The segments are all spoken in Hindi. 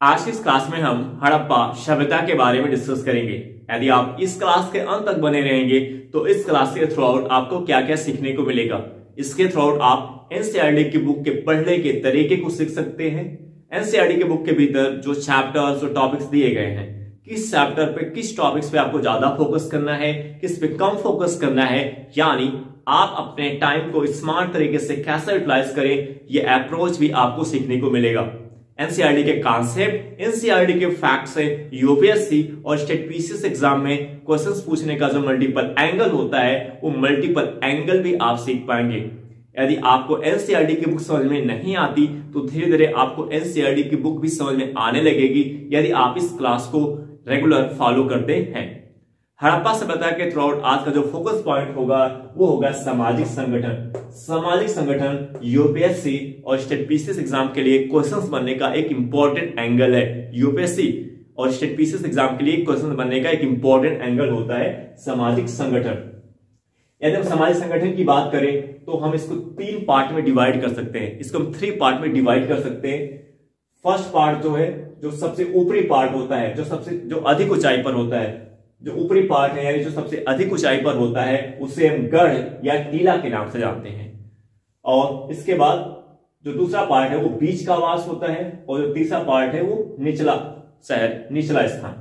आज की इस क्लास में हम हड़प्पा सभ्यता के बारे में डिस्कस करेंगे। यदि आप इस क्लास के अंत तक बने रहेंगे तो इस क्लास के थ्रू आउट आपको क्या क्या सीखने को मिलेगा। इसके थ्रू आउट आप एनसीईआरटी की बुक के पढ़ने के तरीके को सीख सकते हैं। एनसीईआरटी के बुक के भीतर जो चैप्टर्स और टॉपिक्स दिए गए हैं, किस चैप्टर पे किस टॉपिक्स पे आपको ज्यादा फोकस करना है, किस पे कम फोकस करना है, यानी आप अपने टाइम को स्मार्ट तरीके से कैसे यूटिलाइज करें, ये अप्रोच भी आपको सीखने को मिलेगा। एनसीईआरटी के कॉन्सेप्ट, एनसीईआरटी के फैक्ट्स है, यूपीएससी और स्टेट पीसीएस एग्जाम में क्वेश्चंस पूछने का जो मल्टीपल एंगल होता है, वो मल्टीपल एंगल भी आप सीख पाएंगे। यदि आपको एनसीईआरटी की बुक समझ में नहीं आती तो धीरे धीरे आपको एनसीईआरटी की बुक भी समझ में आने लगेगी, यदि आप इस क्लास को रेगुलर फॉलो करते हैं। हड़प्पा सभ्यता के थ्रू आउट आज का जो फोकस पॉइंट होगा वो होगा सामाजिक संगठन। सामाजिक संगठन यूपीएससी और स्टेट पीसीएस एग्जाम के लिए क्वेश्चंस बनने का एक इंपॉर्टेंट एंगल है। यूपीएससी और स्टेट पीसीएस एग्जाम के लिए क्वेश्चन बनने का एक इंपॉर्टेंट एंगल होता है सामाजिक संगठन। यदि हम सामाजिक संगठन की बात करें तो हम इसको 3 पार्ट में डिवाइड कर सकते हैं। इसको हम 3 पार्ट में डिवाइड कर सकते हैं। फर्स्ट पार्ट जो है, जो सबसे ऊपरी पार्ट होता है, जो अधिक ऊंचाई पर होता है, जो ऊपरी पार्ट है यानी जो सबसे अधिक ऊंचाई पर होता है, उसे हम गढ़ या टीला के नाम से जानते हैं। और इसके बाद जो दूसरा पार्ट है वो बीच का आवास होता है, और जो तीसरा पार्ट है वो निचला शहर, निचला स्थान।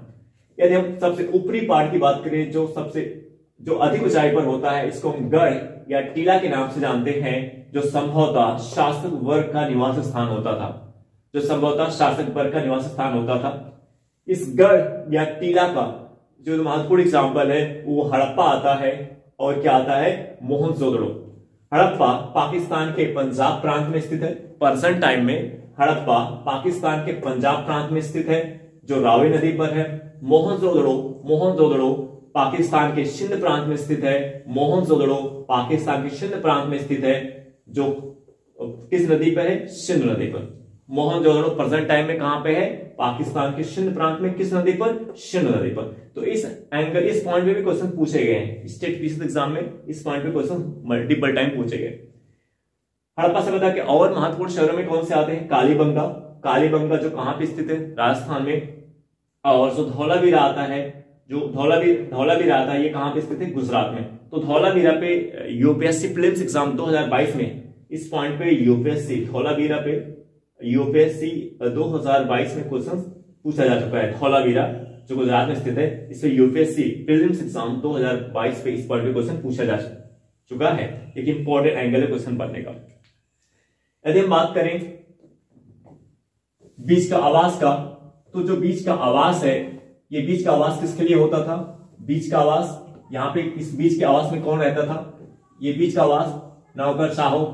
यदि हम सबसे ऊपरी पार्ट की बात करें, जो अधिक ऊंचाई पर होता है, इसको हम गढ़ या टीला के नाम से जानते हैं, जो संभवतः शासक वर्ग का निवास स्थान होता था। जो संभवतः शासक वर्ग का निवास स्थान होता था। इस गढ़ या टीला का जो महत्वपूर्ण एग्जाम्पल है वो हड़प्पा आता है, और क्या आता है, मोहनजोदड़ो। हड़प्पा पाकिस्तान के पंजाब प्रांत में स्थित है। प्रेजेंट टाइम में हड़प्पा पाकिस्तान के पंजाब प्रांत में स्थित है, जो रावी नदी पर है। मोहनजोदड़ो पाकिस्तान के सिंध प्रांत में स्थित है। मोहनजोदड़ो पाकिस्तान के सिंध प्रांत में स्थित है, जो किस नदी पर है, सिंध नदी पर। मोहनजोदड़ो प्रेजेंट टाइम में कहां पे है, पाकिस्तान के सिंध प्रांत में, किस नदी पर, सिंध नदी पर। तो इस एंगल, इस पॉइंट पे भी क्वेश्चन पूछे गए हैं स्टेट पीसीएस एग्जाम में। इस पॉइंट पे क्वेश्चन मल्टीपल टाइम पूछे गए। हड़प्पा सभ्यता के और महत्वपूर्ण शहरों में कौन से आते हैं, कालीबंगा जो कहां पे स्थित है, राजस्थान में। और जो धौलावीरा आता है, जो धौलावीरा आता है, ये कहां पे स्थित है, गुजरात में। तो धौलावीरा पे यूपीएससी प्रीलिम्स एग्जाम 2022 में, इस पॉइंट पे धौलावीरा पे यूपीएससी 2022 में क्वेश्चन पूछा जा चुका है। धौलावीरा जो गुजरात में स्थित है, इससे यूपीएससी प्रीलिम्स एग्जाम 2022 पे इस पॉइंट पे क्वेश्चन पूछा जा चुका है। एक इंपॉर्टेंट एंगल है क्वेश्चन पढ़ने का। यदि हम बात करें बीच का आवास का, तो जो बीच का आवास है, ये बीच का आवास किसके लिए होता था, बीच का आवास, यहाँ पे इस बीच के आवास में कौन रहता था, ये बीच का आवास नौकरशाहों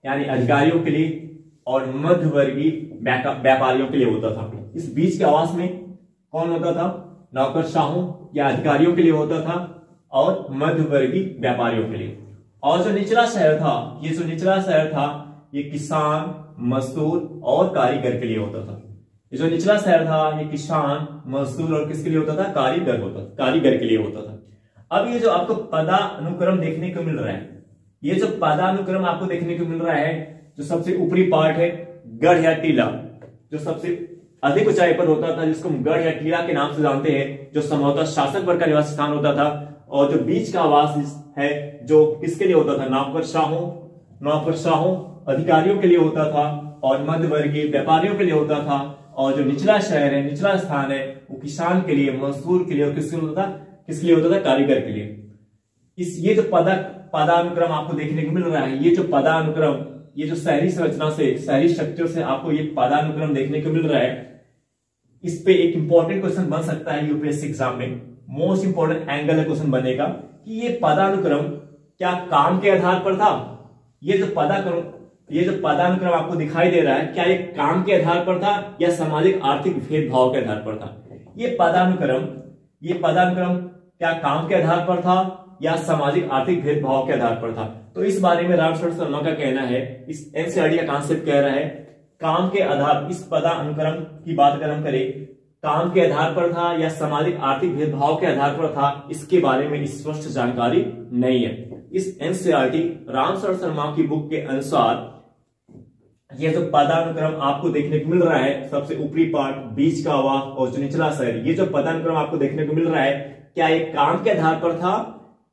यानी अधिकारियों के लिए और मध्यवर्गीय व्यापारियों के लिए होता था। इस बीच के आवास में कौन होता था, नौकरशाहों या अधिकारियों के लिए होता था, और मध्यवर्गीय व्यापारियों के लिए। और जो निचला शहर था, ये जो निचला शहर था, ये किसान, मजदूर और कारीगर के लिए होता था। ये जो निचला शहर था, ये किसान, मजदूर और किसके लिए होता था, कारीगर के लिए होता था। अब ये जो आपको पदानुक्रम देखने को मिल रहा है, ये जो पदानुक्रम आपको देखने को मिल रहा है, जो सबसे ऊपरी पार्ट है गढ़ या टीला, जो सबसे अधिक ऊंचाई पर होता था, जिसको हम गढ़ या टीला के नाम से जानते हैं, जो संभवतः शासक वर्ग का निवास स्थान होता था। और जो बीच का आवास है, जो किसके लिए होता था, नौकरशाहों अधिकारियों के लिए होता था, और मध्यवर्गीय व्यापारियों के लिए होता था। और जो निचला शहर है, निचला स्थान है, वो किसान के लिए, मजदूर के लिए, और किसके लिए होता था, कारीगर के लिए। ये जो पदानुक्रम आपको देखने को मिल रहा है, ये जो पदानुक्रम, ये जो शहरी संरचना से, शहरी स्ट्रक्चर से आपको ये पदानुक्रम देखने को मिल रहा है, इस पे एक इंपॉर्टेंट क्वेश्चन बन सकता है यूपीएससी एग्जाम में। मोस्ट इंपॉर्टेंट एंगल है क्वेश्चन बनेगा कि ये पदानुक्रम क्या काम के आधार पर था, ये जो पदानुक्रम आपको दिखाई दे रहा है, क्या ये काम के आधार पर था या सामाजिक आर्थिक भेदभाव के आधार पर था। ये पदानुक्रम क्या काम के आधार पर था या सामाजिक आर्थिक भेदभाव के आधार पर था। तो इस बारे में रामशरण शर्मा का कहना है, इस एनसीईआरटी का कॉन्सेप्ट कह रहा है, काम के आधार, इस पदानुक्रम की बात अगर हम करें, काम के आधार पर था या सामाजिक आर्थिक भेदभाव के आधार पर था, इसके बारे में स्पष्ट जानकारी नहीं है। इस एनसीईआरटी रामशरण शर्मा की बुक के अनुसार ये जो पदानुक्रम आपको देखने को मिल रहा है, सबसे ऊपरी पार्ट, बीच का हुआ और जो निचला शहर, ये जो पदानुक्रम आपको देखने को मिल रहा है, क्या ये काम के आधार पर था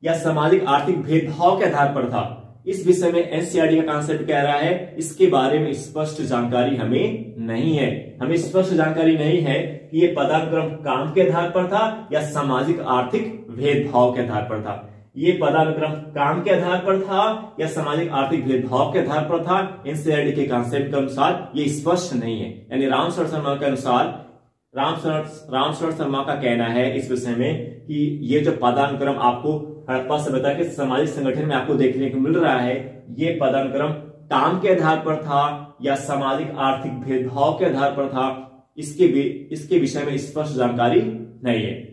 या सामाजिक आर्थिक भेदभाव के आधार पर था? इस विषय में एनसीईआरटी का कॉन्सेप्ट कह रहा है, इसके बारे में स्पष्ट जानकारी हमें नहीं है। हमें स्पष्ट जानकारी नहीं है कि ये पदानुक्रम काम के आधार पर था या सामाजिक आर्थिक भेदभाव के आधार पर था। ये पदानुक्रम काम के आधार पर था या सामाजिक आर्थिक भेदभाव के आधार पर था, एनसीईआरटी के कॉन्सेप्ट के अनुसार ये स्पष्ट नहीं है। यानी रामशरण शर्मा के अनुसार, रामशरण शर्मा का कहना है इस विषय में कि ये जो पदानुक्रम आपको हड़प्पा सभ्यता के सामाजिक संगठन में आपको देखने को मिल रहा है, ये पदानुक्रम काम के आधार पर था या सामाजिक आर्थिक भेदभाव के आधार पर था, इसके विषय में स्पष्ट जानकारी नहीं है।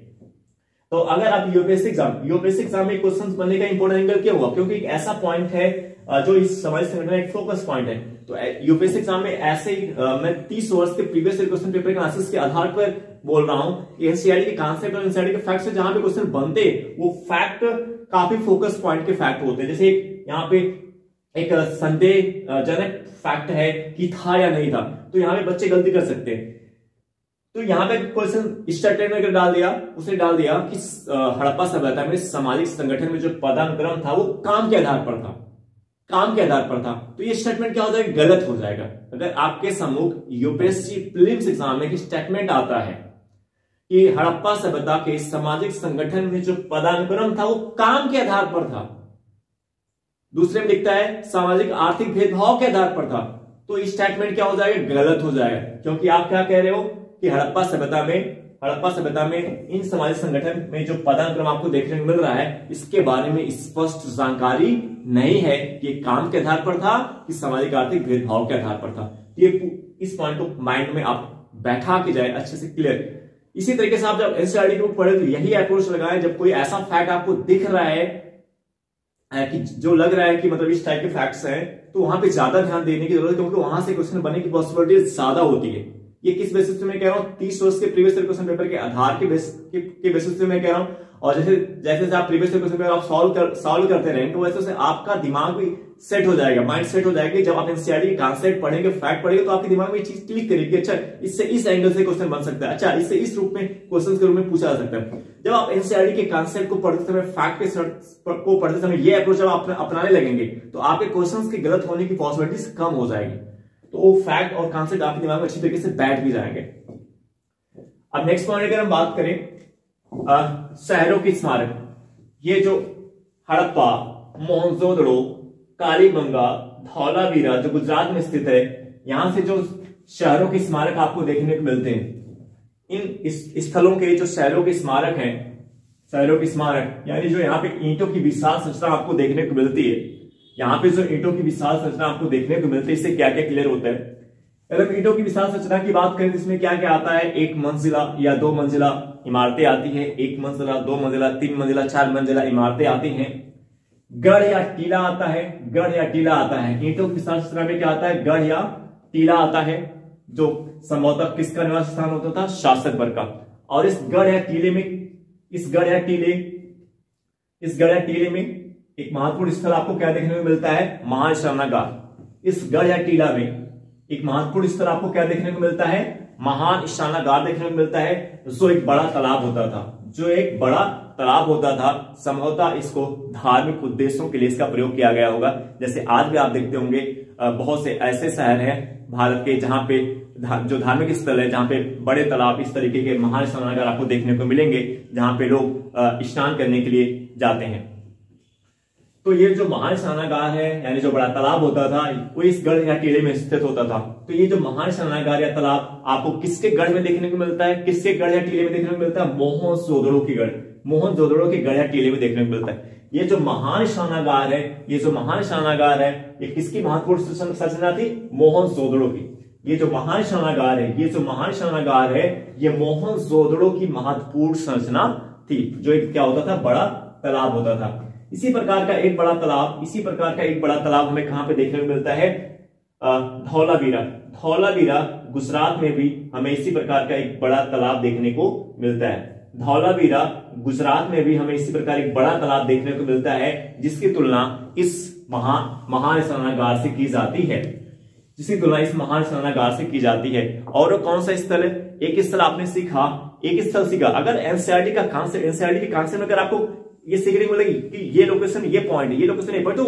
तो अगर आप यूपीएससी एग्जाम में क्वेश्चन बनने का इंपॉर्टेंट एंगल क्या हुआ? क्योंकि एक ऐसा पॉइंट है जो इस सामाजिक संगठन में एक फोकस पॉइंट है। तो यूपीएससी एग्जाम में ऐसे ही मैं 30 वर्ष के प्रीवियस क्वेश्चन पेपर के आंसर्स के आधार पर बोल रहा हूं कि एनसीईआरटी के कॉन्सेप्ट और एनसीईआरटी के फैक्ट से जहां पे क्वेश्चन बनते वो फैक्ट काफी फोकस पॉइंट के फैक्ट होते हैं। जैसे यहाँ पे एक संदेहजनक फैक्ट है कि था या नहीं था, तो यहाँ पे बच्चे गलती कर सकते हैं। तो यहाँ पे क्वेश्चन स्टेटमेंट में डाल दिया, उसने डाल दिया कि हड़प्पा सभ्यता में सामाजिक संगठन में जो पदानुक्रम था वो काम के आधार पर था, काम के आधार पर था। तो ये स्टेटमेंट क्या हो जाएगा? गलत हो जाएगा। अगर आपके सम्मुख यूपीएससी प्रीलिम्स एग्जाम में स्टेटमेंट आता है कि हड़प्पा सभ्यता के सामाजिक संगठन में जो पदानुक्रम था वो काम के आधार पर था, दूसरे में लिखता है सामाजिक आर्थिक भेदभाव के आधार पर था, तो ये स्टेटमेंट क्या हो जाएगा? गलत हो जाएगा। क्योंकि आप क्या कह रहे हो कि हड़प्पा सभ्यता में इन सामाजिक संगठन में जो पदानुक्रम आपको देखने को मिल रहा है, इसके बारे में स्पष्ट जानकारी नहीं है कि ये काम के आधार पर था कि सामाजिक आर्थिक भेदभाव के आधार पर था। ये इस पॉइंट को माइंड में आप बैठा के जाए अच्छे से क्लियर। इसी तरीके से आप जब एनसीईआरटी की बुक पढ़े तो यही अप्रोच लगाए, जब कोई ऐसा फैक्ट आपको दिख रहा है कि जो लग रहा है कि मतलब इस टाइप के फैक्ट्स हैं, तो वहां पे ज्यादा ध्यान देने की जरूरत है, क्योंकि वहां से क्वेश्चन बनने की पॉसिबिलिटी ज्यादा होती है। ये किस बेसिस पे मैं कह रहा हूँ? 30 वर्ष के प्रीवियस क्वेश्चन पेपर के आधार के बेसिस पे मैं कह रहा हूँ। और जैसे जैसे आप प्रीवियस क्वेश्चन पेपर आप सॉल्व करते रहेंगे, तो वैसे आपका दिमाग भी सेट हो जाएगा, माइंड सेट हो जाएगा। जब आप एनसीईआरटी कॉन्सेप्ट पढ़ेंगे, फैक्ट पढ़ेंगे, तो आपके दिमाग में ये चीज क्लिक करेगी, अच्छा इससे इस एंगल से क्वेश्चन बन सकता है, अच्छा इससे इस रूप में क्वेश्चन के रूप में पूछा जा सकता है। जब आप एनसीईआरटी के कॉन्सेप्ट को पढ़ते समय, फैक्ट को पढ़ते समय ये अप्रोच जब आप अपनाने लगेंगे, तो आपके क्वेश्चन के गलत होने की पॉसिबिलिटीज कम हो जाएगी। तो वो फैक्ट और कॉन्सेप्ट आपके दिमाग में अच्छी तरीके से बैठ भी जाएंगे। अब नेक्स्ट पॉइंट अगर हम बात करें शहरों की स्मारक, ये जो हड़प्पा, मोहनजोदड़ो, कालीबंगा, धौलावीरा जो गुजरात में स्थित है, यहां से जो शहरों के स्मारक आपको देखने को मिलते हैं, इन स्थलों के जो शहरों के स्मारक हैं, शहरों के स्मारक यानी जो यहाँ पे ईंटों की विशाल संरचना आपको देखने को मिलती है, यहाँ पे जो ईंटों की विशाल संरचना आपको देखने को मिलती है, इससे क्या क्या क्लियर होता है? अगर ईंटों की विशाल संरचना की बात करें तो इसमें क्या क्या आता है? एक मंजिला या दो मंजिला इमारतें आती हैं, एक मंजिला, दो मंजिला, तीन मंजिला, चार मंजिला इमारतें आती हैं। गढ़ या टीला आता है, गढ़ या टीला आता है। ईंटों की विशाल संरचना में क्या आता है? गढ़ या टीला आता है, जो संभवतः किसका निवास स्थान होता था? शासक वर्ग का। और इस गढ़ या टीले में एक महत्वपूर्ण स्थल आपको क्या देखने को मिलता है? महान शरणागार। इस गढ़ या टीला में एक महत्वपूर्ण स्थल आपको क्या देखने को मिलता है? महान शरणागार देखने को मिलता है, जो एक बड़ा तालाब होता था, संभवतः इसको धार्मिक उद्देश्यों के लिए इसका प्रयोग किया गया होगा। जैसे आज भी आप देखते होंगे बहुत से ऐसे शहर हैं भारत के जहां पे जो धार्मिक स्थल है, जहां पे बड़े तालाब, इस तरीके के महान शरणागार आपको देखने को मिलेंगे, जहां पे लोग स्नान करने के लिए जाते हैं। तो ये जो महान शरणागार है, यानी जो बड़ा तालाब होता था, वो इस गढ़ या टीले में स्थित होता था। तो ये जो महान शरणागार या तालाब आपको किसके गढ़ में देखने को मिलता है? किसके गढ़ या टीले में देखने को मिलता है? मोहनजोदड़ो के गढ़ या टीले में देखने को मिलता है। ये जो महान शरणागार है, ये किसकी महत्वपूर्ण संरचना थी? मोहनजोदड़ो की। ये जो महान शरणागार है, ये मोहनजोदड़ो की महत्वपूर्ण संरचना थी, जो एक क्या होता था? बड़ा तालाब होता था। इसी प्रकार का एक बड़ा तालाब हमें कहां पे देखने को मिलता है? धौलावीरा गुजरात में भी हमें इसी प्रकार का एक बड़ा तालाब देखने को मिलता है। धौलावीरा गुजरात में भी हमें इसी प्रकार एक बड़ा तालाब देखने को मिलता है, जिसकी तुलना इस महान शरणागार से की जाती है। जिसकी तुलना इस महान स्नानागार से की जाती है। और वो कौन सा स्थल है? एक स्थल आपने सीखा, एक स्थल सीखा। अगर एनसीईआरटी के कॉन्सेप्ट में अगर आपको ये सीखने को मिलेगी कि ये लोकेशन ये पॉइंट है, ये लोकेशन ये पॉइंट, तो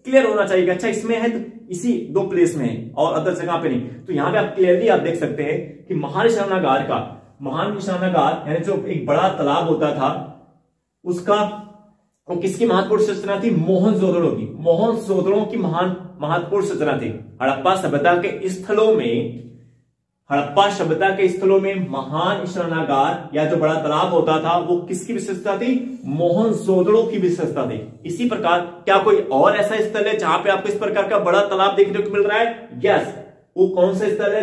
क्लियर होना चाहिए कि अच्छा इसमें है तो इसी 2 प्लेस में है और अदर जगह पे नहीं। तो यहाँ पे आप क्लियरली आप देख सकते हैं कि महान स्नानागार यानी जो एक बड़ा तालाब होता था उसका, वो किसकी महत्वपूर्ण संरचना थी? मोहनजोदड़ो की महान महत्वपूर्ण संरचना थी। हड़प्पा सभ्यता के स्थलों में महान स्नानागार या जो बड़ा तालाब होता था वो किसकी विशेषता थी? मोहनजोदड़ो की विशेषता थी। इसी प्रकार क्या कोई और ऐसा स्थल है जहां पे आपको इस प्रकार का बड़ा तालाब देखने को मिल रहा है? यस, वो कौन सा स्थल है?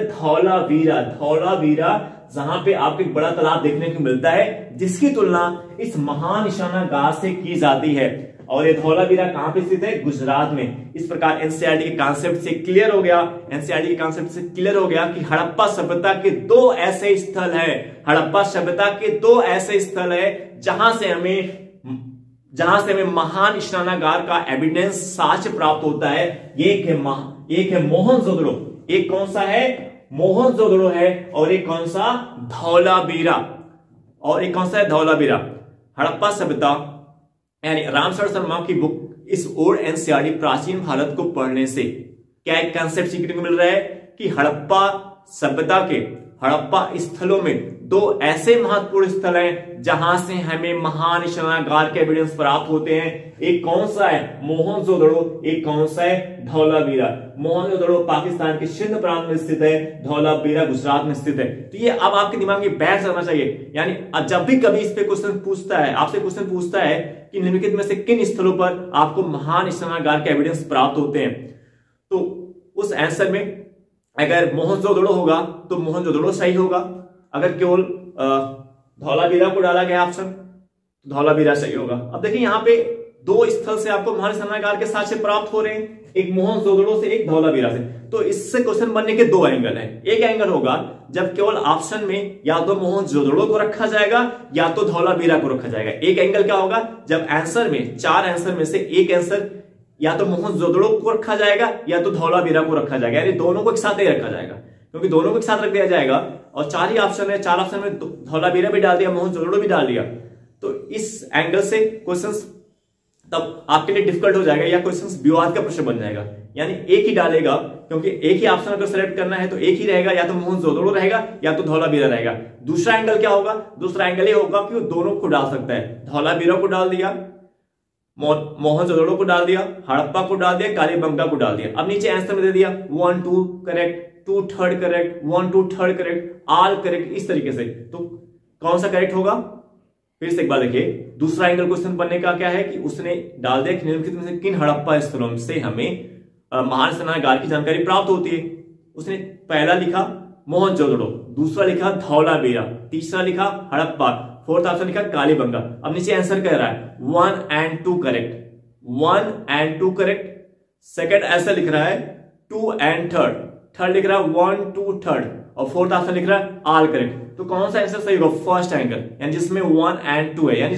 धौलावीरा, जहां पे आपको एक बड़ा तालाब देखने को मिलता है जिसकी तुलना इस महान स्नानागार से की जाती है। और ये धौलावीरा कहां पे स्थित है? गुजरात में। इस प्रकार एनसीईआरटी के कॉन्सेप्ट से क्लियर हो गया कि हड़प्पा सभ्यता के 2 ऐसे स्थल है जहां से हमें महान स्नानागार का एविडेंस साक्ष्य प्राप्त होता है। एक है मोहनजोदड़ो, एक कौन सा है? मोहनजोदड़ो है, और एक कौन सा? धौलावीरा। हड़प्पा सभ्यता यानी रामशरण शर्मा की बुक इस ओल्ड एनसीईआरटी प्राचीन भारत को पढ़ने से क्या एक कंसेप्ट सीखने को मिल रहा है कि हड़प्पा सभ्यता के स्थलों में 2 ऐसे महत्वपूर्ण स्थल हैं जहां से हमें महान स्नानागार के एविडेंस प्राप्त होते हैं। एक कौन सा है? मोहनजोदड़ो, एक कौन सा है? धौलावीरा। मोहनजोदड़ो पाकिस्तान के सिंध प्रांत में स्थित है, धौलावीरा गुजरात में स्थित है। तो ये अब आपके दिमाग में बैठ जाना चाहिए। यानी जब भी कभी इस पे आपसे क्वेश्चन पूछता है कि निम्नलिखित में से किन स्थलों पर आपको महान स्नानागार के एविडेंस प्राप्त होते हैं, तो उस आंसर में अगर मोहनजोदड़ो होगा तो मोहनजोदड़ो सही होगा। अगर केवल धौलावीरा को डाला गया ऑप्शन तो धौलावीरा सही होगा। अब देखिए यहाँ पे 2 स्थल से आपको महान स्नानागार के साक्ष्य प्राप्त हो रहे हैं, एक मोहनजोदड़ो से, एक धौलावीरा से। तो इससे क्वेश्चन बनने के 2 एंगल हैं। एक एंगल होगा जब केवल ऑप्शन में या तो मोहनजोदड़ो को रखा जाएगा या तो धौलावीरा को रखा जाएगा। एक एंगल क्या होगा? जब आंसर में 4 आंसर में से एक आंसर या तो मोहनजोदड़ो को रखा जाएगा या तो धौलावीरा को रखा जाएगा, यानी दोनों को एक साथ ही रखा जाएगा, क्योंकि दोनों को एक साथ रख दिया जाएगा और 4 ही ऑप्शन है। 4 ऑप्शन में धौलावीरा भी डाल दिया, मोहनजोदड़ो भी डाल दिया। तो इस एंगल से क्वेश्चंस तब आपके लिए डिफिकल्ट हो जाएगा या क्वेश्चंस विवाद का प्रश्न बन जाएगा। यानी एक ही डालेगा, क्योंकि एक ही ऑप्शन अगर सेलेक्ट करना है तो एक ही रहेगा, या तो मोहनजोदड़ो रहेगा या तो धौलावीरा रहेगा। दूसरा एंगल क्या होगा? दूसरा एंगल ये होगा कि वो दोनों को डाल सकता है। धौलावीरा को डाल दिया, मोहनजोदड़ो को डाल दिया, हड़प्पा को डाल दिया, कालीबंगा को डाल दिया। अब नीचे आंसर में दे दिया 1 2 correct, 2 third correct, 1 2 third correct, all correct, इस तरीके से। तो कौन सा करेक्ट होगा? फिर से एक बार देखिए, दूसरा एंगल क्वेश्चन बनने का क्या है कि उसने डाल दिया कि निम्नलिखित में से किन हड़प्पा स्थलों से हमें महान स्नानागार की जानकारी प्राप्त होती है। उसने पहला लिखा मोहनजोदड़ो, दूसरा लिखा धौलावीरा, तीसरा लिखा हड़प्पा, 4th ऑप्शन लिखा कालीबंगा। अब नीचे आंसर कह रहा है 1 and 2 correct, 1 and 2 correct. Second ऐसा लिख रहा है 2 and 3rd लिख रहा है 1 2 3rd, और 4th ऑप्शन लिख रहा है ऑल करेक्ट। तो कौन सा आंसर सही होगा? फर्स्ट एंगल, यानी जिसमें 1 and 2 है, यानी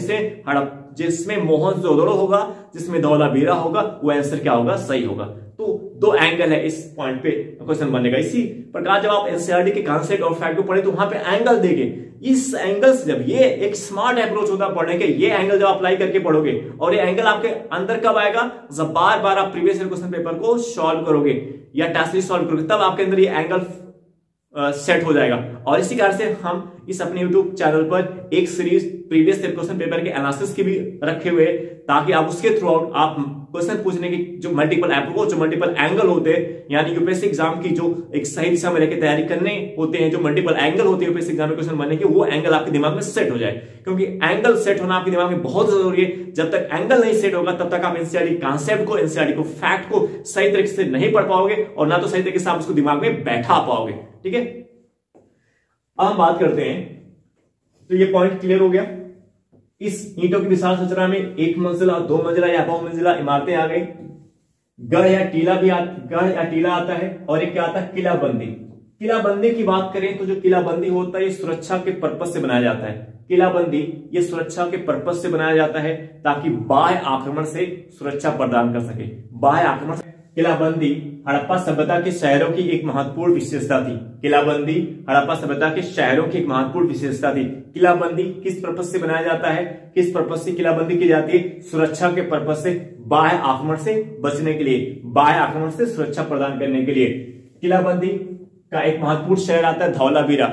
जिसमें मोहनजोदड़ो होगा, जिसमें धौलावीरा होगा, वो आंसर क्या होगा? सही होगा। तो 2 एंगल है इस पॉइंट पे क्वेश्चन बनेगा। इसी प्रकार जब आप एनसीईआरटी के कॉन्सेप्ट और फैक्ट को पढ़े तो वहां पे एंगल देंगे। इस एंगल से जब ये एक स्मार्ट अप्रोच होता है पढ़ने के, ये एंगल जब अप्लाई करके पढ़ोगे, और ये एंगल आपके अंदर कब आएगा? जब बार बार आप प्रीवियस ईयर क्वेश्चन पेपर को सॉल्व करोगे या टेस्ट सीरीज सॉल्व करोगे, तब आपके अंदर ये एंगल सेट हो जाएगा। और इसी कारण से हम इस अपने YouTube चैनल पर एक series previous year question paper के एनालिसिस की भी रखे हुए, ताकि आप उसके थ्रू आउट आप क्वेश्चन पूछने की जो मल्टीपल अप्रोच, जो मल्टीपल एंगल होते हैं, यानी यूपीएससी एग्जाम की जो एक सही दिशा में रहकर तैयारी करने होते हैं, जो मल्टीपल एंगल होते हैं यूपीएससी एग्जाम में क्वेश्चन बनने के, वो एंगल आपके दिमाग में सेट हो जाए। क्योंकि एंगल सेट होना आपके दिमाग में बहुत जरूरी है। जब तक एंगल नहीं सेट होगा तब तक आप एनसीईआरटी कॉन्सेप्ट को, एनसीईआरटी को, फैक्ट को सही तरीके से नहीं पढ़ पाओगे, और ना तो सही तरीके से आप उसको दिमाग में बैठा पाओगे। ठीक है, अब हम बात करते हैं, तो ये पॉइंट क्लियर हो गया। इस ईंटों की विशाल संरचना में 1 मंजिला, 2 मंजिला या बहुमंजिला इमारतें आ गई। गढ़ या टीला आता है, और एक क्या आता है? किलाबंदी। किलाबंदी की बात करें तो जो किलाबंदी होता है ये सुरक्षा के पर्पस से बनाया जाता है। किलाबंदी ये सुरक्षा के पर्पस से बनाया जाता है ताकि बाह्य आक्रमण से सुरक्षा प्रदान कर सके। बाह्य आक्रमण किलाबंदी हड़प्पा सभ्यता के शहरों की एक महत्वपूर्ण विशेषता थी। किलाबंदी हड़प्पा सभ्यता के शहरों की एक महत्वपूर्ण विशेषता थी। किलाबंदी किस पर्पज से बनाया जाता है, किस पर्पज से किलाबंदी की जाती है? सुरक्षा के पर्पज से, बाह्य आक्रमण से बचने के लिए, बाह्य आक्रमण से सुरक्षा प्रदान करने के लिए। किलाबंदी का एक महत्वपूर्ण शहर आता है धौलावीरा।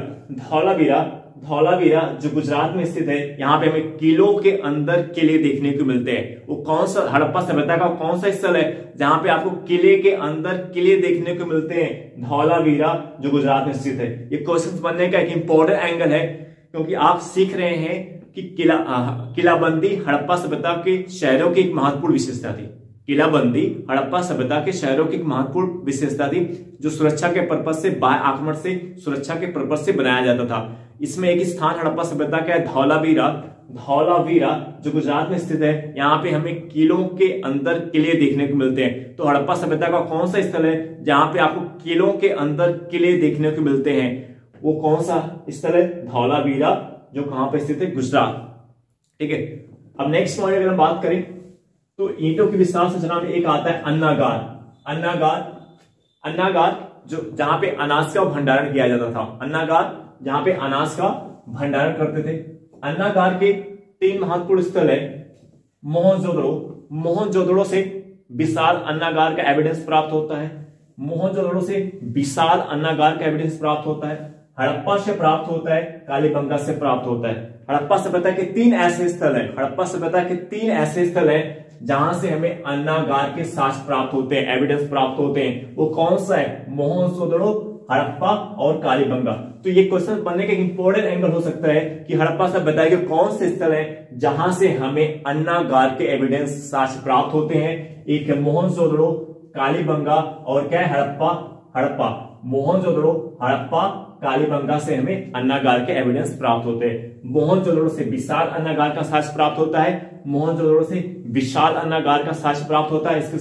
धौलावीरा जो गुजरात में स्थित है। यहाँ पे हमें किलों के अंदर किले देखने को मिलते हैं। वो कौन सा हड़प्पा सभ्यता का कौन सा स्थल है जहां पे आपको किले के अंदर किले देखने को मिलते हैं? धौलावीरा जो गुजरात में स्थित है। ये क्वेश्चन बनने का एक इंपॉर्टेंट एंगल है, क्योंकि आप सीख रहे हैं कि किलाबंदी हड़प्पा सभ्यता के शहरों की एक महत्वपूर्ण विशेषता थी। किलाबंदी हड़प्पा सभ्यता के शहरों की एक महत्वपूर्ण विशेषता थी, जो सुरक्षा के पर्पज से, बाह्य आक्रमण से सुरक्षा के पर्पज से बनाया जाता था। इसमें एक स्थान हड़प्पा सभ्यता का है धौलावीरा जो गुजरात में स्थित है। यहाँ पे हमें किलों के अंदर किले देखने को मिलते हैं। तो हड़प्पा सभ्यता का कौन सा स्थल है जहां पे आपको किलों के अंदर किले देखने को मिलते हैं? वो कौन सा स्थल है? धौलावीरा, जो कहां पे स्थित है? गुजरात। ठीक है। अब नेक्स्ट पॉइंट अगर हम बात करें तो ईंटों की विशाल संरचना में एक आता है अन्नागार जो जहां पे अनाज का भंडारण किया जाता था। अन्नागार जहां पे अनाज का भंडारण करते थे। अन्नागार के 3 महत्वपूर्ण स्थल है। मोहनजोदड़ो से विशाल अन्नागार का एविडेंस प्राप्त होता है। मोहनजोदड़ो से विशाल अन्नागार का एविडेंस प्राप्त होता है। हड़प्पा से प्राप्त होता है, कालीबंगा से प्राप्त होता है। हड़प्पा सभ्यता के 3 ऐसे स्थल है। हड़प्पा सभ्यता के 3 ऐसे स्थल है जहां से हमें अन्नागार के साक्ष्य प्राप्त होते हैं, एविडेंस प्राप्त होते हैं। वो कौन सा है? मोहनजोदड़ो, हड़प्पा और कालीबंगा। तो ये क्वेश्चन बनने का इंपॉर्टेंट एंगल हो सकता है कि हड़प्पा सभ्यता के कौन से स्थल है जहां से हमें अन्नागार के एविडेंस साक्ष्य प्राप्त होते हैं। एक है मोहनजोदड़ो, कालीबंगा और क्या है? हड़प्पा। मोहनजोदड़ो, हड़प्पा, कालीबंगा से हमें अन्नागार के एविडेंस प्राप्त होते हैं। मोहनजोदड़ो से विशाल अन्नागार का साक्ष्य प्राप्त होता है। मोहनजोदड़ो से विशाल अन्नागार का साक्ष्य प्राप्त होता है। इसके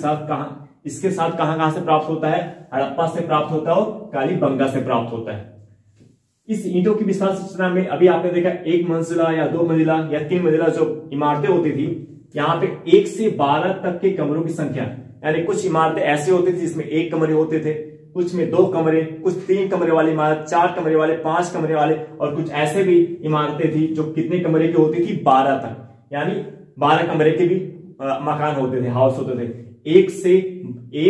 साथ कहां से प्राप्त होता है? हड़प्पा से प्राप्त होता है और कालीबंगा से प्राप्त होता है। इस ईंटों की विशाल संरचना में अभी आपने देखा 1 मंजिला या 2 मंजिला या 3 मंजिला जो इमारतें होती थी, यहाँ पे 1 से 12 तक के कमरों की संख्या, यानी कुछ इमारतें ऐसी होती थी जिसमें 1 कमरे होते थे, कुछ में 2 कमरे, कुछ 3 कमरे वाली इमारत, 4 कमरे वाले, 5 कमरे वाले, और कुछ ऐसे भी इमारतें थी जो कितने कमरे की होती थी? 12 तक, यानी 12 कमरे के भी मकान होते थे, हाउस होते थे। 1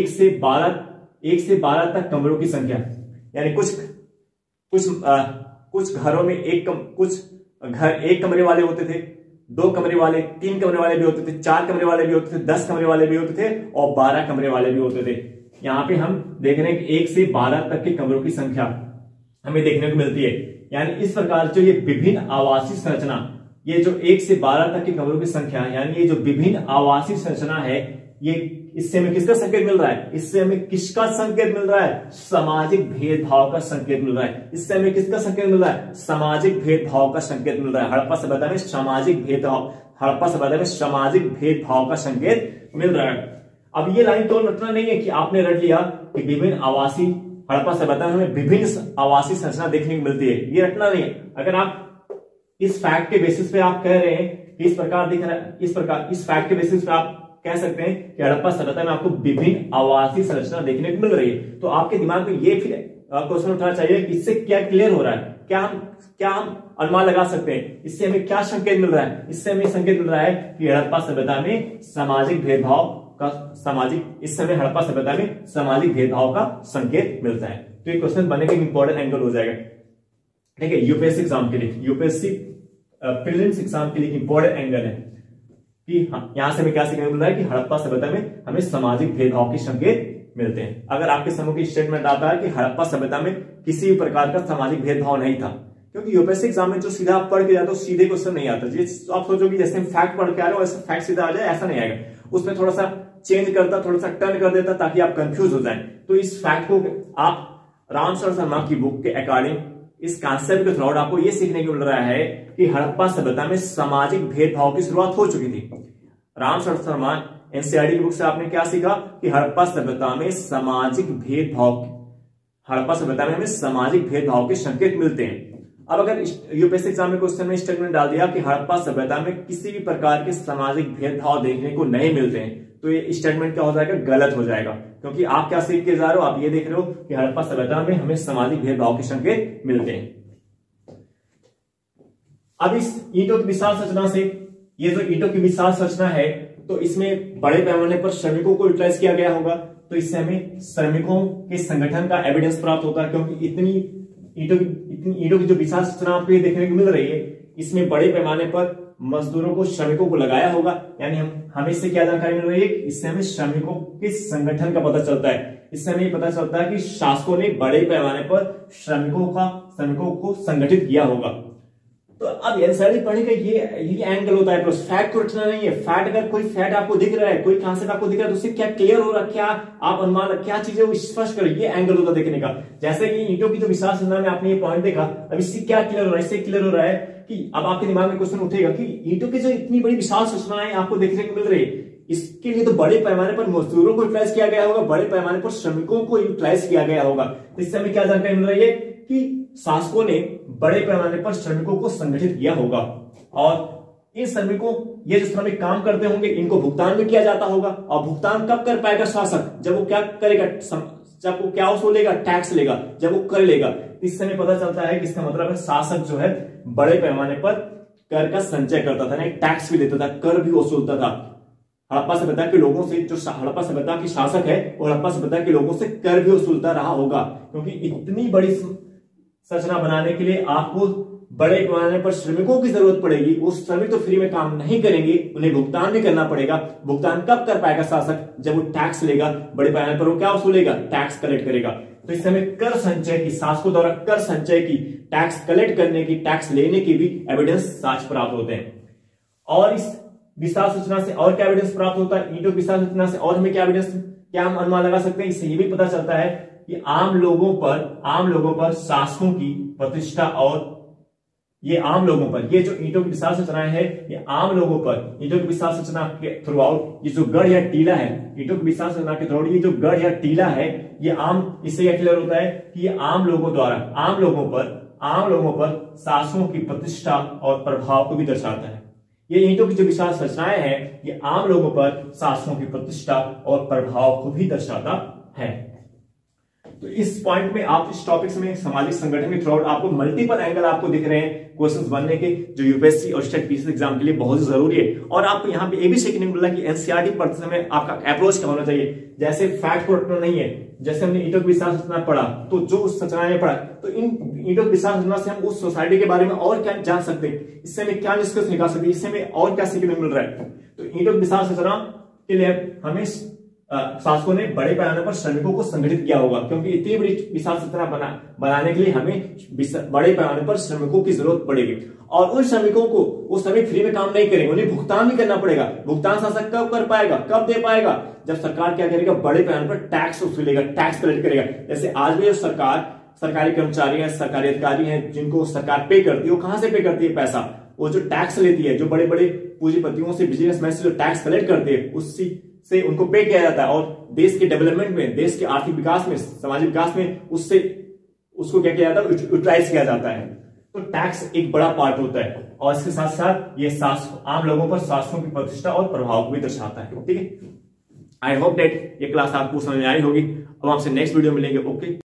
से 12 तक कमरों की संख्या, यानी कुछ घरों में कुछ घर 1 कमरे वाले होते थे, 2 कमरे वाले, 3 कमरे वाले भी होते थे, 4 कमरे वाले भी होते थे, 10 कमरे वाले भी होते थे और 12 कमरे वाले भी होते थे। यहाँ पे हम देख रहे हैं कि 1 से 12 तक के कमरों की संख्या हमें देखने को मिलती है। यानी इस प्रकार जो ये विभिन्न आवासीय संरचना, ये जो 1 से 12 तक के कमरों की संख्या, यानी ये जो विभिन्न आवासीय संरचना है, ये इससे हमें किसका संकेत मिल रहा है? इससे हमें किसका संकेत मिल रहा है? सामाजिक भेदभाव का संकेत मिल रहा है। इससे हमें किसका संकेत मिल रहा है? सामाजिक भेदभाव का संकेत मिल रहा है। हड़प्पा सभ्यता में सामाजिक भेदभाव का संकेत मिल रहा है। अब ये लाइन तो रटना नहीं है कि आपने रट लिया कि विभिन्न आवासीय, हड़प्पा सभ्यता में हमें विभिन्न आवासीय संरचना देखने को मिलती है, ये रटना नहीं है। अगर आप इस फैक्ट के बेसिस पे आप कह रहे हैं कि इस प्रकार दिख रहा है, इस फैक्ट के बेसिस पे आप कह सकते हैं कि हड़प्पा सभ्यता में आपको विभिन्न आवासीय संरचना देखने को मिल रही है, तो आपके दिमाग में ये फिर क्वेश्चन उठना चाहिए कि इससे क्या क्लियर हो रहा है? क्या हम अनुमान लगा सकते हैं? इससे हमें क्या संकेत मिल रहा है? इससे हमें संकेत मिल रहा है कि हड़प्पा सभ्यता में सामाजिक भेदभाव का हड़प्पा सभ्यता में सामाजिक भेदभाव का संकेत मिलता है। तो ये क्वेश्चन बनने का इंपॉर्टेंट एंगल हो जाएगा। ठीक है, यूपीएससी एग्जाम के लिए, यूपीएससी प्रीलिम्स एग्जाम के लिए इंपॉर्टेंट एंगल है कि यहां से हमें क्या सीखने को मिल रहा है कि हड़प्पा सभ्यता में हमें सामाजिक भेदभाव के संकेत मिलते हैं। अगर आपके समूह की स्टेटमेंट आता है कि हड़प्पा सभ्यता में किसी भी प्रकार का सामाजिक भेदभाव नहीं था, क्योंकि यूपीएससी एग्जाम में जो सीधा आप पढ़ के जाते हो सीधे क्वेश्चन नहीं आता। आप सोचो कि जैसे हम फैक्ट पढ़ के आ रहे हो वैसे फैक्ट सीधा आ जाए, ऐसा नहीं आएगा। उसमें थोड़ा सा चेंज करता, थोड़ा सा टर्न कर देता ताकि आप कंफ्यूज हो जाएं। तो इस फैक्ट को आप रामशरण शर्मा की बुक के अकॉर्डिंग, इस कॉन्सेप्ट के थ्रू आपको यह सीखने को मिल रहा है कि हड़प्पा सभ्यता में सामाजिक भेदभाव की शुरुआत हो चुकी थी। रामशरण शर्मा एनसीईआरटी की बुक से आपने क्या सीखा कि हड़प्पा सभ्यता में सामाजिक भेदभाव के संकेत मिलते हैं। अब अगर यूपीएससी एग्जाम में क्वेश्चन में स्टेटमेंट डाल दिया कि हड़प्पा सभ्यता में किसी भी प्रकार के सामाजिक भेदभाव देखने को नहीं मिलते हैं, तो ये स्टेटमेंट क्या हो जाएगा, गलत हो जाएगा। क्योंकि आप क्या सीख के जा रहे हो, आप ये देख रहे हो कि हड़प्पा सभ्यता में हमें सामाजिक भेदभाव के संकेत मिलते हैं। अब इस ईंटों की विशाल संरचना से, ये जो ईंटों की विशाल संरचना है, तो इसमें बड़े पैमाने पर श्रमिकों को यूटिलाइज किया गया होगा, तो इससे हमें श्रमिकों के संगठन का एविडेंस प्राप्त होता है। क्योंकि इतनी ईंटों की जो विशाल संरचना आपको ये देखने को मिल रही है, इसमें बड़े पैमाने पर मजदूरों को, श्रमिकों को लगाया होगा। यानी हमें इससे क्या जानकारी मिल रही है, इससे हमें श्रमिकों के संगठन का पता चलता है। इससे हमें पता चलता है कि शासकों ने बड़े पैमाने पर श्रमिकों को संगठित किया होगा। तो अब एनसीईआरटी पढ़ने का ये एंगल होता है। फैक्ट को रटना नहीं है। फैक्ट, अगर कोई फैक्ट आपको दिख रहा है, कोई कॉन्सेप्ट आपको दिख रहा है, तो उससे क्या क्लियर हो रहा है, क्या आप अनुमान, क्या चीजें वो स्पष्ट करें, ये एंगल होता है देखने का। जैसे कि ईंटों की जो विशाल संरचना में आपने ये पॉइंट देखा, अब इससे क्या क्लियर हो रहा है, इससे क्लियर हो रहा है कि अब आपके दिमाग में क्वेश्चन उठेगा कि ईंटों की जो इतनी बड़ी विशाल संरचनाएं आपको देखने को मिल रही है, इसके लिए तो बड़े पैमाने पर मजदूरों को यूटिलाइज किया गया होगा, बड़े पैमाने पर श्रमिकों को यूटिलाइज किया गया होगा। तो इससे हमें क्या जानकारी मिल रही है कि शासकों ने बड़े पैमाने पर श्रमिकों को संगठित किया होगा, और इन श्रमिकों, ये जो श्रमिक काम करते होंगे, इनको भुगतान भी किया जाता होगा। और भुगतान कब कर पाएगा शासक, जब वो क्या करेगा, जब वो क्या उसको लेगा, टैक्स लेगा, जब वो कर लेगा। इससे हमें पता चलता है कि इसका मतलब है शासक जो है बड़े पैमाने पर कर का संचय करता था, ना टैक्स भी देता था, कर भी वसूलता था। हड़प्पा सभ्यता के लोगों से, जो हड़प्पा सभ्यता की शासक है, वो हड़प्पा सभ्यता के लोगों से कर भी वसूलता रहा होगा। क्योंकि इतनी बड़ी संरचना बनाने के लिए आपको बड़े पैमाने पर श्रमिकों की जरूरत पड़ेगी। वो श्रमिक तो फ्री में काम नहीं करेंगे, उन्हें भुगतान भी करना पड़ेगा। भुगतान कब कर पाएगा शासक, जब वो टैक्स लेगा, बड़े पैमाने पर वो क्या वसूलेगा, टैक्स कलेक्ट करेगा। तो इस समय कर संचय की, शासकों द्वारा कर संचय की, टैक्स कलेक्ट करने की, टैक्स लेने की भी एविडेंस साक्ष्य प्राप्त होते हैं। और इस विशाल सूचना से और क्या एविडेंस प्राप्त होता है, ईंटों की विशाल सूचना से और हमें क्या एविडेंस, क्या हम अनुमान लगा सकते हैं, इससे ये भी पता चलता है कि आम लोगों पर शासकों की प्रतिष्ठा, और ये आम लोगों पर, ये जो ईंटों की विशाल संरचनाएं है, ये आम लोगों पर, ईंटों की विशाल संरचना के थ्रू आउट, ये जो गढ़ या टीला है, ईंटों की विशाल संरचना के थ्रू आउट ये जो गढ़ या टीला है, ये आम, इससे यह क्लियर होता है कि ये आम लोगों द्वारा, आम लोगों पर शासकों की प्रतिष्ठा और प्रभाव को भी दर्शाता है। ये ईंटों की जो विशाल संरचनाएं हैं, ये आम लोगों पर शासकों की प्रतिष्ठा और प्रभाव को भी दर्शाता है। तो इस पॉइंट में आप, इस टॉपिक्स में सामाजिक संगठन के थ्रू आउट आपको मल्टीपल एंगल आपको दिख रहे हैं क्वेश्चंस बनने के, जो यूपीएससी और स्टेट पीसी एग्जाम के लिए बहुत जरूरी है। और आपको यहाँ पे ये भी सीखने को मिला कि एनसीईआरटी पढ़ते समय आपका अप्रोच क्या होना चाहिए। जैसे फैक्ट को रटना नहीं है, जैसे हमने ईंटों की विशाल संरचना पढ़ा, तो जो उस संरचना में पढ़ा, तो इन ईंटों की विशाल संरचना से हम उस सोसाइटी के बारे में और क्या जान सकते हैं, इससे हमें क्या निष्कर्ष निकाल सकते हैं, इससे हमें और क्या सीखने को मिल रहा है। तो ईंटों की विशाल संरचना के लिए हमें शासकों ने बड़े पैमाने पर श्रमिकों को संगठित किया होगा, क्योंकि इतनी बड़ी विशाल संरचना बनाने के लिए हमें बड़े पैमाने पर श्रमिकों की जरूरत पड़ेगी। और उन श्रमिकों को, वो श्रमिक फ्री में काम नहीं करेंगे, उन्हें भुगतान भी करना पड़ेगा। भुगतान शासक कब कर पाएगा, कब दे पाएगा, जब सरकार क्या करेगा, बड़े पैमाने पर टैक्स वसूलेगा, टैक्स कलेक्ट करेगा। जैसे आज भी जो सरकारी कर्मचारी हैं, सरकारी अधिकारी हैं, जिनको सरकार पे करती है, वो कहां से पे करती है पैसा, वो जो टैक्स लेती है, जो बड़े बड़े पूंजीपतियों से, बिजनेसमैन से जो टैक्स कलेक्ट करते हैं, उससे से उनको पे किया जाता है। और देश के डेवलपमेंट में, देश के आर्थिक विकास में, सामाजिक विकास में उसको क्या किया जाता है, यूटिलाइज किया जाता है। तो टैक्स एक बड़ा पार्ट होता है, और इसके साथ साथ ये आम लोगों पर शासकों की प्रतिष्ठा और प्रभाव को भी दर्शाता है। ठीक है, आई होप दैट ये क्लास आपको समझ में आई होगी। अब आपसे नेक्स्ट वीडियो मिलेंगे। ओके।